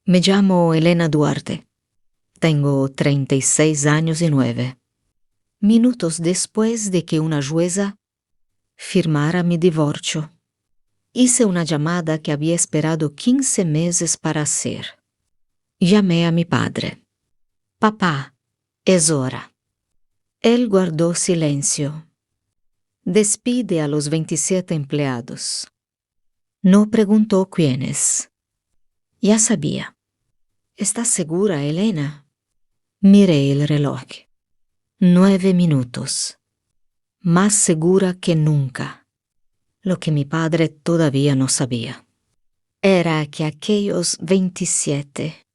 Me llamo Elena Duarte. Tengo 36 años y 9. Minutos después de que una jueza firmara mi divorcio, hice una llamada que había esperado 15 meses para hacer. Llamé a mi padre. Papá, es hora. Él guardó silencio. Despide a los 27 empleados. No preguntó quiénes. Ya sabía. ¿Estás segura, Elena? Miré el reloj. 9 minutos. Más segura que nunca. Lo que mi padre todavía no sabía era que aquellos 27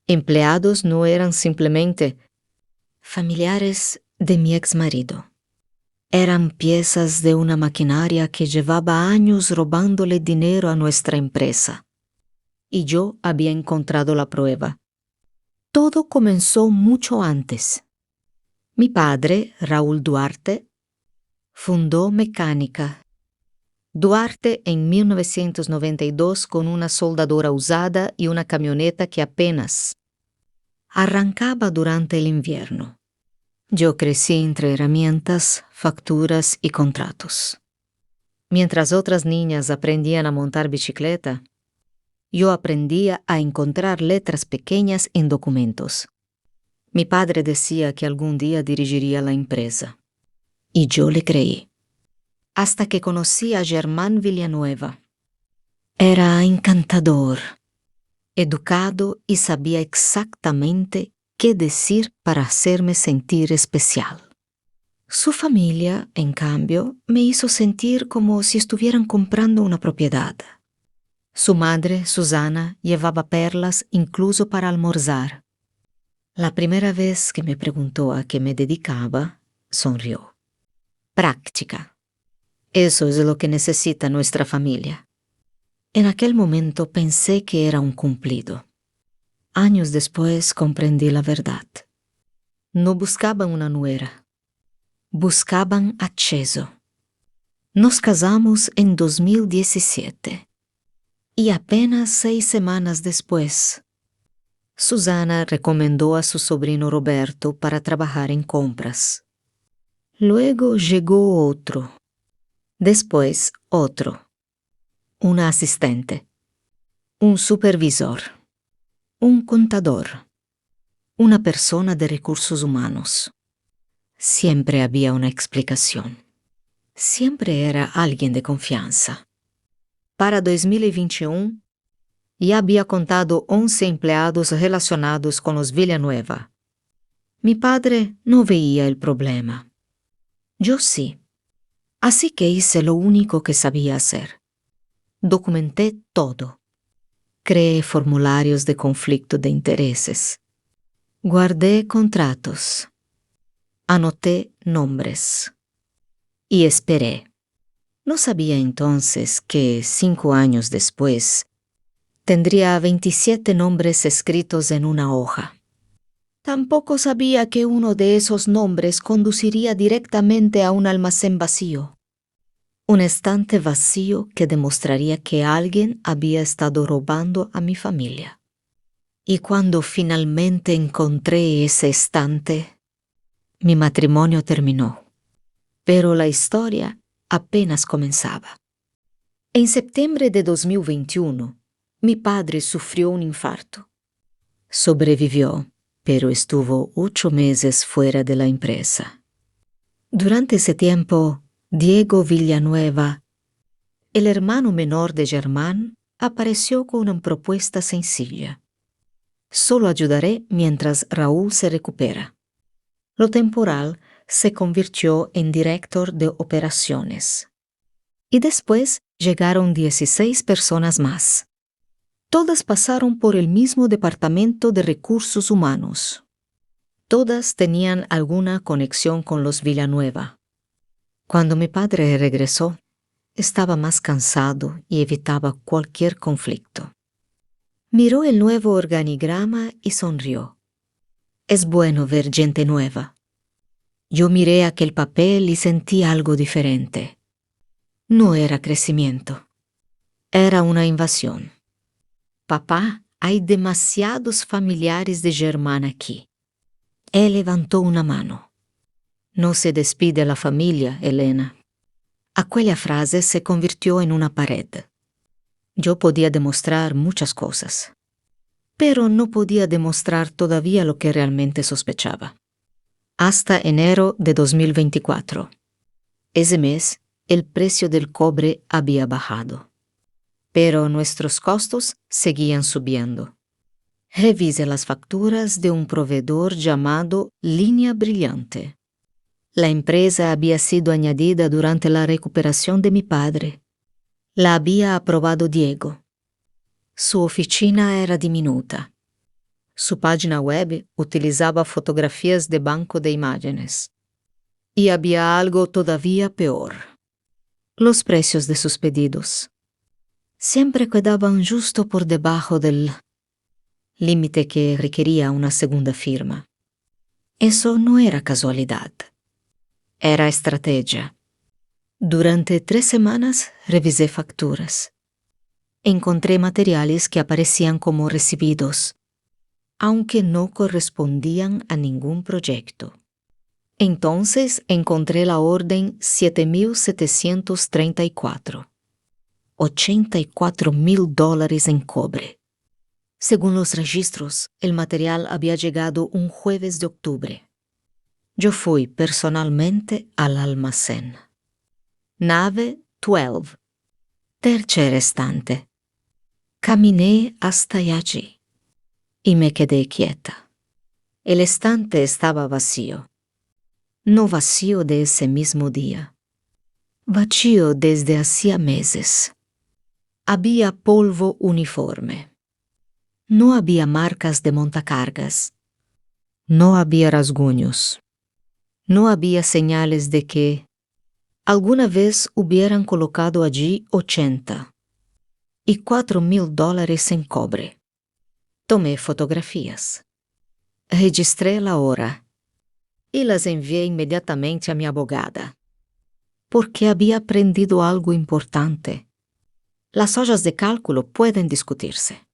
empleados no eran simplemente familiares de mi exmarido. Eran piezas de una maquinaria que llevaba años robándole dinero a nuestra empresa. Y yo había encontrado la prueba. Todo comenzó mucho antes. Mi padre, Raúl Duarte, fundó Mecánica Duarte en 1992 con una soldadora usada y una camioneta que apenas arrancaba durante el invierno. Yo crecí entre herramientas, facturas y contratos. Mientras otras niñas aprendían a montar bicicleta, yo aprendía a encontrar letras pequeñas en documentos. Mi padre decía que algún día dirigiría la empresa. Y yo le creí. Hasta que conocí a Germán Villanueva. Era encantador, educado y sabía exactamente qué decir para hacerme sentir especial. Su familia, en cambio, me hizo sentir como si estuvieran comprando una propiedad. Su madre, Susana, llevaba perlas incluso para almorzar. La primera vez que me preguntó a qué me dedicaba, sonrió. Práctica. Eso es lo que necesita nuestra familia. En aquel momento pensé que era un cumplido. Años después comprendí la verdad. No buscaban una nuera. Buscaban acceso. Nos casamos en 2017. Y apenas 6 semanas después, Susana recomendó a su sobrino Roberto para trabajar en compras. Luego llegó otro. Después otro. Una asistente. Un supervisor. Un contador. Una persona de recursos humanos. Siempre había una explicación. Siempre era alguien de confianza. Para 2021, ya había contado 11 empleados relacionados con los Villanueva. Mi padre no veía el problema. Yo sí. Así que hice lo único que sabía hacer. Documenté todo. Creé formularios de conflicto de intereses. Guardé contratos. Anoté nombres. Y esperé. No sabía entonces que 5 años después tendría 27 nombres escritos en una hoja. Tampoco sabía que uno de esos nombres conduciría directamente a un almacén vacío. Un estante vacío que demostraría que alguien había estado robando a mi familia. Y cuando finalmente encontré ese estante, mi matrimonio terminó. Pero la historia apenas comenzaba. En septiembre de 2021, mi padre sufrió un infarto. Sobrevivió, pero estuvo 8 meses fuera de la empresa. Durante ese tiempo, Diego Villanueva, el hermano menor de Germán, apareció con una propuesta sencilla. Solo ayudaré mientras Raúl se recupera. Lo temporal se convirtió en director de operaciones. Y después llegaron 16 personas más. Todas pasaron por el mismo departamento de recursos humanos. Todas tenían alguna conexión con los Villanueva. Cuando mi padre regresó, estaba más cansado y evitaba cualquier conflicto. Miró el nuevo organigrama y sonrió. Es bueno ver gente nueva. Yo miré aquel papel y sentí algo diferente. No era crecimiento. Era una invasión. Papá Hay demasiados familiares de Germán aquí. Él levantó una mano. No se despide la familia, Elena. Aquella frase se convirtió en una pared. Yo podía demostrar muchas cosas, pero no podía demostrar todavía lo que realmente sospechaba. Hasta enero de 2024. Ese mes, el precio del cobre había bajado, pero nuestros costos seguían subiendo. Revise las facturas de un proveedor llamado Línea Brillante. La empresa había sido añadida durante la recuperación de mi padre. La había aprobado Diego. Su oficina era diminuta. Su página web utilizaba fotografías de banco de imágenes. Y había algo todavía peor: los precios de sus pedidos. Siempre quedaban justo por debajo del límite que requería una segunda firma. Eso no era casualidad. Era estrategia. Durante 3 semanas revisé facturas. Encontré materiales que aparecían como recibidos, aunque no correspondían a ningún proyecto. Entonces encontré la orden 7734. $84,000 en cobre. Según los registros, el material había llegado un jueves de octubre. Yo fui personalmente al almacén. Nave 12. Tercer estante. Caminé hasta allí y me quedé quieta. El estante estaba vacío. No vacío de ese mismo día. Vacío desde hacía meses. Había polvo uniforme. No había marcas de montacargas. No había rasguños. No había señales de que alguna vez hubieran colocado allí 80 y $4,000 en cobre. Tomé fotografías. Registré la hora y las envié inmediatamente a mi abogada, porque había aprendido algo importante. Las hojas de cálculo pueden discutirse.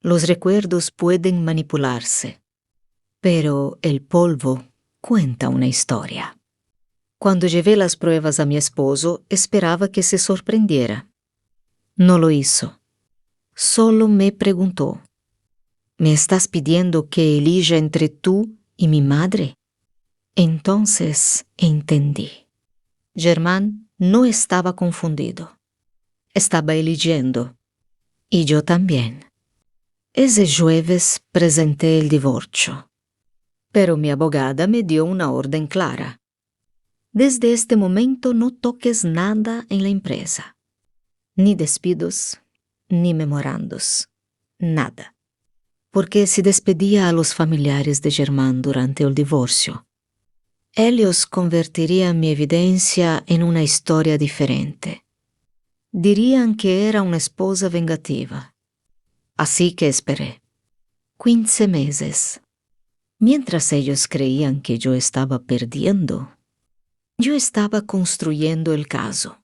Los recuerdos pueden manipularse, pero el polvo cuenta una historia. Cuando llevé las pruebas a mi esposo, esperaba que se sorprendiera. No lo hizo. Solo me preguntó: ¿me estás pidiendo que elija entre tú y mi madre? Entonces entendí. Germán no estaba confundido. Estaba eligiendo. Y yo también. Ese jueves presenté el divorcio. Pero mi abogada me dio una orden clara. Desde este momento no toques nada en la empresa. Ni despidos, ni memorandos. Nada. Porque si despedía a los familiares de Germán durante el divorcio, ellos convertirían mi evidencia en una historia diferente. Dirían que era una esposa vengativa. Así que esperé. 15 meses. Mientras ellos creían que yo estaba perdiendo, yo estaba construyendo el caso.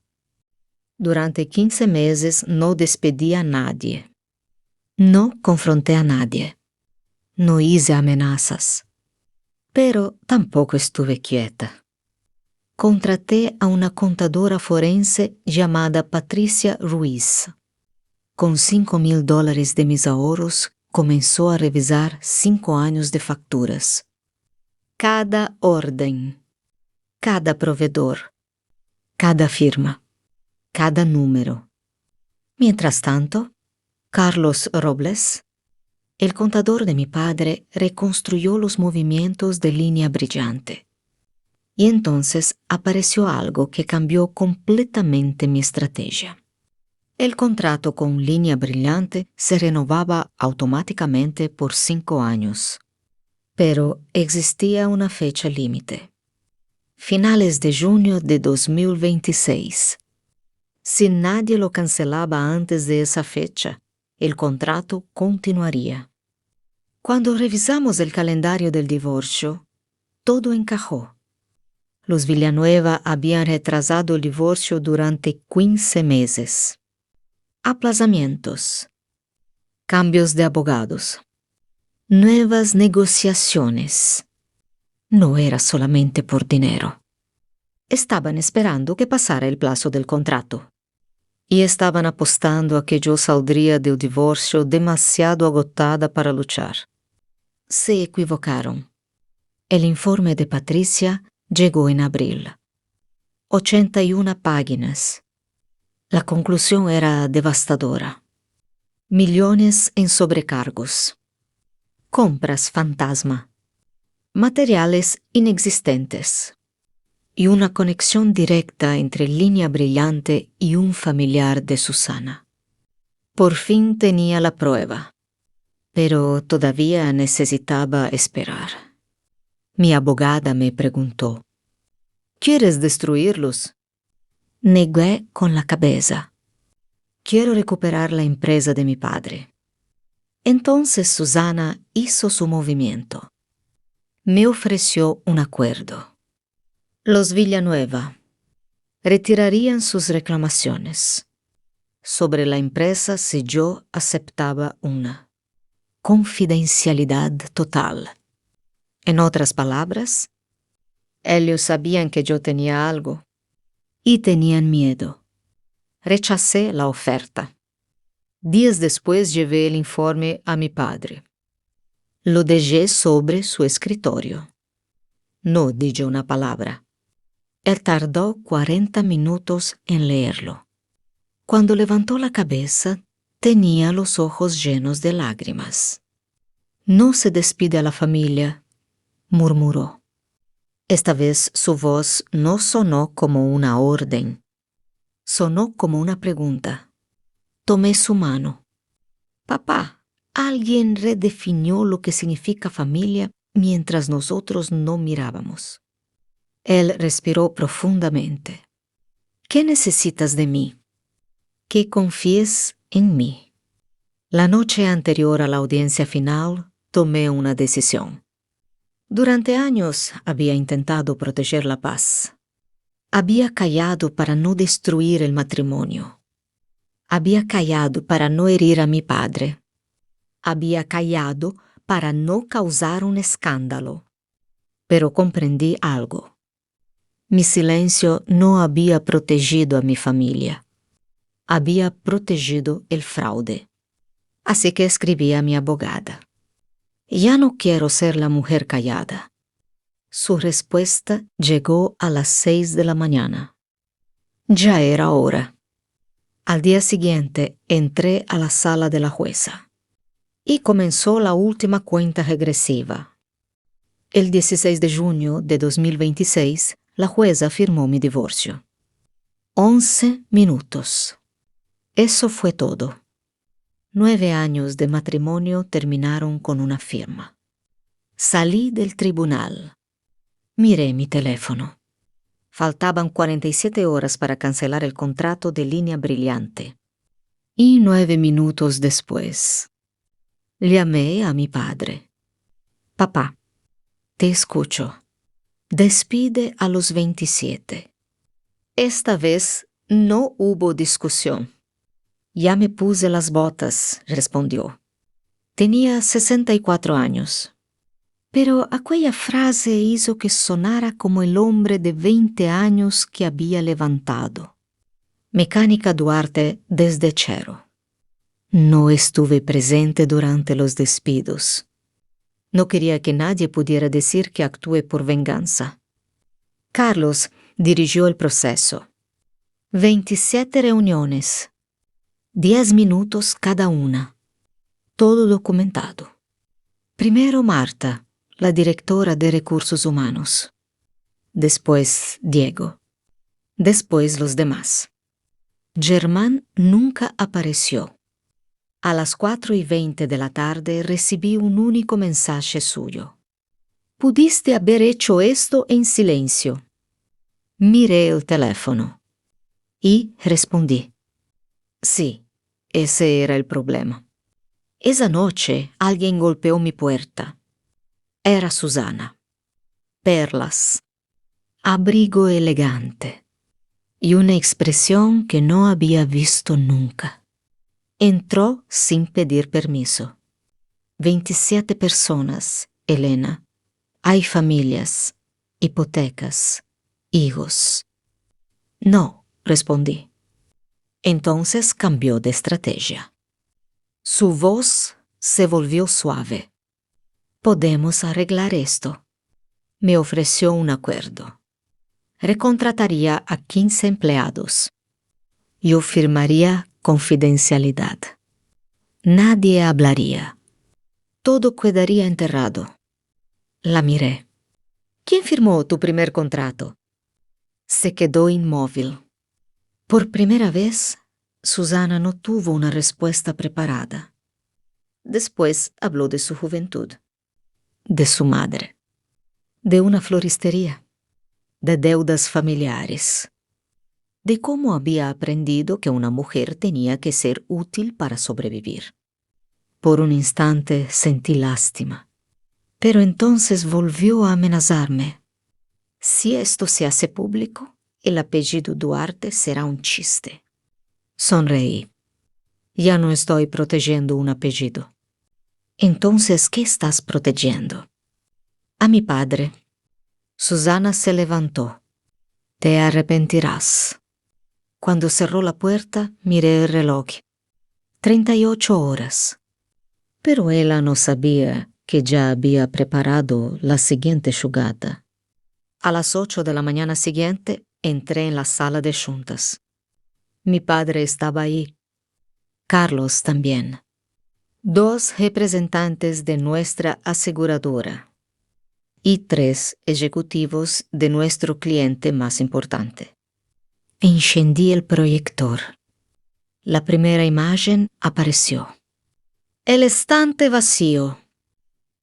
Durante 15 meses no despedí a nadie. No confronté a nadie. No hice amenazas. Pero tampoco estuve quieta. Contraté a una contadora forense llamada Patricia Ruiz. Con $5,000 de mis ahorros, comenzó a revisar 5 años de facturas. Cada orden, cada proveedor, cada firma, cada número. Mientras tanto, Carlos Robles, el contador de mi padre, reconstruyó los movimientos de Línea Brillante. Y entonces apareció algo que cambió completamente mi estrategia. El contrato con Línea Brillante se renovaba automáticamente por 5 años. Pero existía una fecha límite. Finales de junio de 2026. Si nadie lo cancelaba antes de esa fecha, el contrato continuaría. Cuando revisamos el calendario del divorcio, todo encajó. Los Villanueva habían retrasado el divorcio durante 15 meses. Aplazamientos. cambios de abogados, nuevas negociaciones. No era solamente por dinero. Estaban esperando que pasara el plazo del contrato. Y estaban apostando a que yo saldría del divorcio demasiado agotada para luchar. Se equivocaron. El informe de Patricia llegó en abril. 81 páginas. La conclusión era devastadora. Millones en sobrecargos. Compras fantasma. Materiales inexistentes. Y una conexión directa entre Línea Brillante y un familiar de Susana. Por fin tenía la prueba, pero todavía necesitaba esperar. Mi abogada me preguntó, ¿quieres destruirlos? Negué con la cabeza. Quiero recuperar la empresa de mi padre. Entonces Susana hizo su movimiento. Me ofreció un acuerdo. Los Villanueva retirarían sus reclamaciones sobre la empresa si yo aceptaba una confidencialidad total. En otras palabras, ellos sabían que yo tenía algo y tenían miedo. Rechacé la oferta. Días después llevé el informe a mi padre. Lo dejé sobre su escritorio. No dije una palabra. Él tardó 40 minutos en leerlo. Cuando levantó la cabeza, tenía los ojos llenos de lágrimas. No se despide a la familia, murmuró. Esta vez su voz no sonó como una orden. Sonó como una pregunta. Tomé su mano. Papá, alguien redefinió lo que significa familia mientras nosotros no mirábamos. Él respiró profundamente. ¿Qué necesitas de mí? Que confíes en mí. La noche anterior a la audiencia final, tomé una decisión. Durante años había intentado proteger la paz. Había callado para no destruir el matrimonio. Había callado para no herir a mi padre. Había callado para no causar un escándalo. Pero comprendí algo. Mi silencio no había protegido a mi familia. Había protegido el fraude. Así que escribí a mi abogada. Ya no quiero ser la mujer callada. Su respuesta llegó a las 6 de la mañana. Ya era hora. Al día siguiente entré a la sala de la jueza. Y comenzó la última cuenta regresiva. El 16 de junio de 2026, la jueza firmó mi divorcio. 11 minutos. Eso fue todo. 9 años de matrimonio terminaron con una firma. Salí del tribunal. Miré mi teléfono. Faltaban 47 horas para cancelar el contrato de Línea Brillante. Y 9 minutos después, llamé a mi padre. Papá, te escucho. Despide a los 27. Esta vez no hubo discusión. Ya me puse las botas, respondió. Tenía 64 años. Pero aquella frase hizo que sonara como el hombre de 20 años que había levantado. Mecánica Duarte desde cero. No estuve presente durante los despidos. No quería que nadie pudiera decir que actué por venganza. Carlos dirigió el proceso. 27 reuniones. 10 minutos cada una. Todo documentado. Primero Marta, la directora de Recursos Humanos. Después Diego. Después los demás. Germán nunca apareció. A las 4:20 de la tarde recibí un único mensaje suyo. Pudiste haber hecho esto en silencio. Miré el teléfono y respondí. Sí, ese era el problema. Esa noche alguien golpeó mi puerta. Era Susana. Perlas, abrigo elegante y una expresión que no había visto nunca. Entró sin pedir permiso. 27 personas, Elena. Hay familias, hipotecas, hijos. No, respondí. Entonces cambió de estrategia. Su voz se volvió suave. Podemos arreglar esto. Me ofreció un acuerdo. Recontrataría a 15 empleados. Yo firmaría confidencialidad. Nadie hablaría. Todo quedaría enterrado. La miré. ¿Quién firmó tu primer contrato? Se quedó inmóvil. Por primera vez, Susana no tuvo una respuesta preparada. Después habló de su juventud, de su madre, de una floristería, de deudas familiares, de cómo había aprendido que una mujer tenía que ser útil para sobrevivir. Por un instante sentí lástima, pero entonces volvió a amenazarme. Si esto se hace público, el apellido Duarte será un chiste. Sonreí. Ya no estoy protegiendo un apellido. Entonces, ¿qué estás protegiendo? A mi padre. Susana se levantó. Te arrepentirás. Cuando cerró la puerta, miré el reloj. 38 horas. Pero ella no sabía que ya había preparado la siguiente jugada. A las 8 de la mañana siguiente, entré en la sala de juntas. Mi padre estaba ahí. Carlos también. 2 representantes de nuestra aseguradora y 3 ejecutivos de nuestro cliente más importante. Encendí el proyector. La primera imagen apareció. El estante vacío.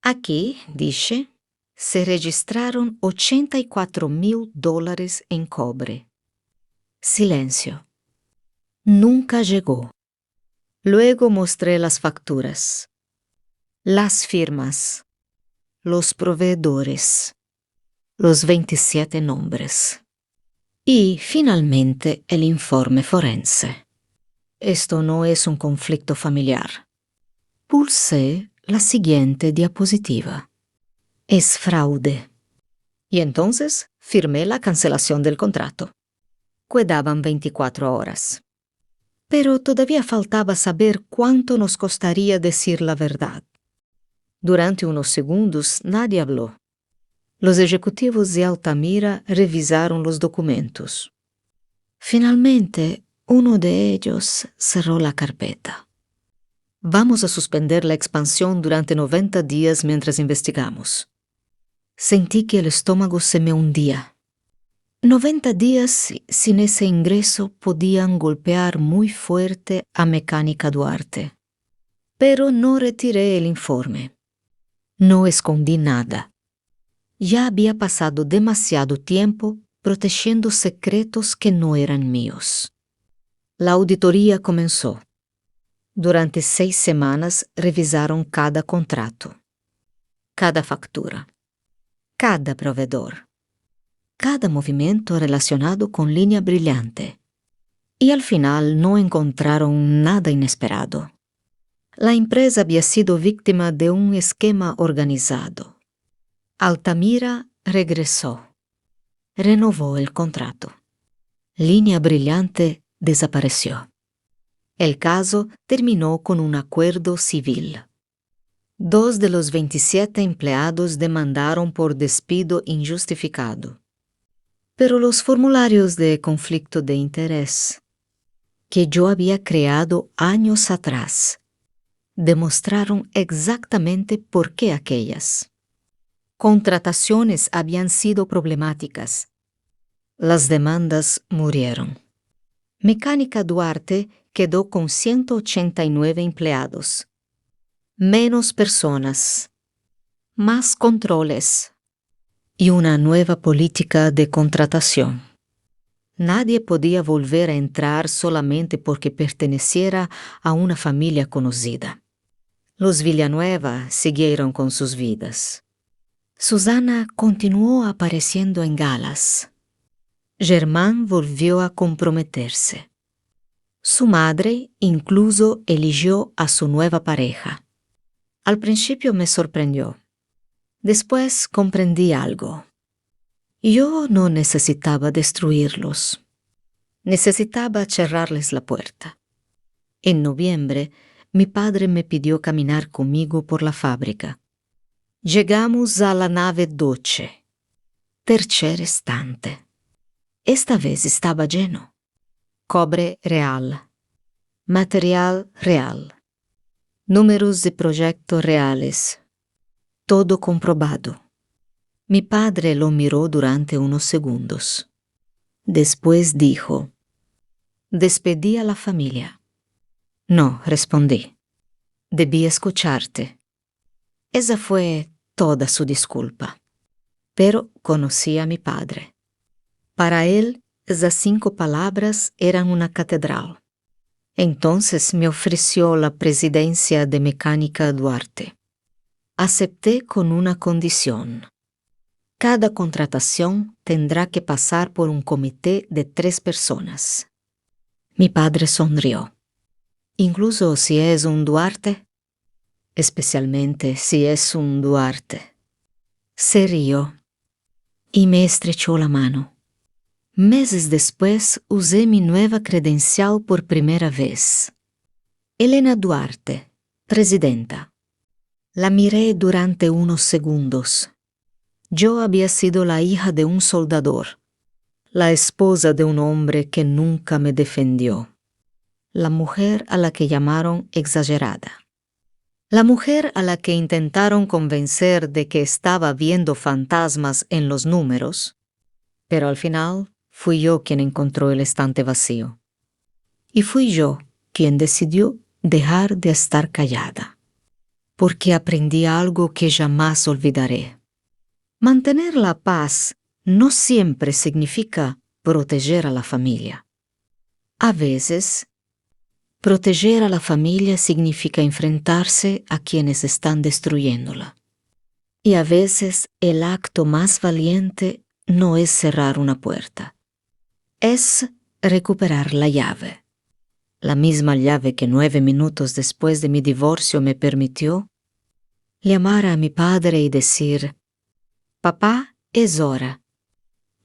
Aquí, dije, se registraron $84,000 en cobre. Silencio. Nunca llegó. Luego mostré las facturas, las firmas, los proveedores, los 27 nombres. Y, finalmente, el informe forense. Esto no es un conflicto familiar. Pulsé la siguiente diapositiva. Es fraude. Y entonces firmé la cancelación del contrato. Quedaban 24 horas. Pero todavía faltaba saber cuánto nos costaría decir la verdad. Durante unos segundos nadie habló. Los ejecutivos de Altamira revisaron los documentos. Finalmente, uno de ellos cerró la carpeta. Vamos a suspender la expansión durante 90 días mientras investigamos. Sentí que el estómago se me hundía. 90 días sin ese ingreso podían golpear muy fuerte a Mecánica Duarte. Pero no retiré el informe. No escondí nada. Ya había pasado demasiado tiempo protegiendo secretos que no eran míos. La auditoría comenzó. Durante 6 semanas revisaron cada contrato, cada factura, cada proveedor, cada movimiento relacionado con Línea Brillante. Y al final no encontraron nada inesperado. La empresa había sido víctima de un esquema organizado. Altamira regresó. Renovó el contrato. Línea Brillante desapareció. El caso terminó con un acuerdo civil. 2 de los 27 empleados demandaron por despido injustificado. Pero los formularios de conflicto de interés, que yo había creado años atrás, demostraron exactamente por qué aquellas contrataciones habían sido problemáticas. Las demandas murieron. Mecánica Duarte quedó con 189 empleados, menos personas, más controles y una nueva política de contratación. Nadie podía volver a entrar solamente porque perteneciera a una familia conocida. Los Villanueva siguieron con sus vidas. Susana continuó apareciendo en galas. Germán volvió a comprometerse. Su madre incluso eligió a su nueva pareja. Al principio me sorprendió. Después comprendí algo. Yo no necesitaba destruirlos. Necesitaba cerrarles la puerta. En noviembre, mi padre me pidió caminar conmigo por la fábrica. Llegamos a la nave 12, tercer estante. Esta vez estaba lleno. Cobre real, material real, números de proyecto reales, todo comprobado. Mi padre lo miró durante unos segundos. Después dijo: «Despedí a la familia». «No», respondí. «Debí escucharte». Esa fue toda su disculpa. Pero conocí a mi padre. Para él, esas 5 palabras eran una catedral. Entonces me ofreció la presidencia de Mecánica Duarte. Acepté con una condición. Cada contratación tendrá que pasar por un comité de 3 personas. Mi padre sonrió. «¿Incluso si es un Duarte?» «Especialmente si es un Duarte». Se rió y me estrechó la mano. Meses después usé mi nueva credencial por primera vez. Elena Duarte, presidenta. La miré durante unos segundos. Yo había sido la hija de un soldador, la esposa de un hombre que nunca me defendió, la mujer a la que llamaron exagerada, la mujer a la que intentaron convencer de que estaba viendo fantasmas en los números, pero al final fui yo quien encontró el estante vacío. Y fui yo quien decidió dejar de estar callada, porque aprendí algo que jamás olvidaré. Mantener la paz no siempre significa proteger a la familia. A veces, proteger a la familia significa enfrentarse a quienes están destruyéndola. Y a veces el acto más valiente no es cerrar una puerta. Es recuperar la llave. La misma llave que 9 minutos después de mi divorcio me permitió llamar a mi padre y decir: «Papá, es hora».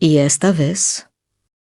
Y esta vez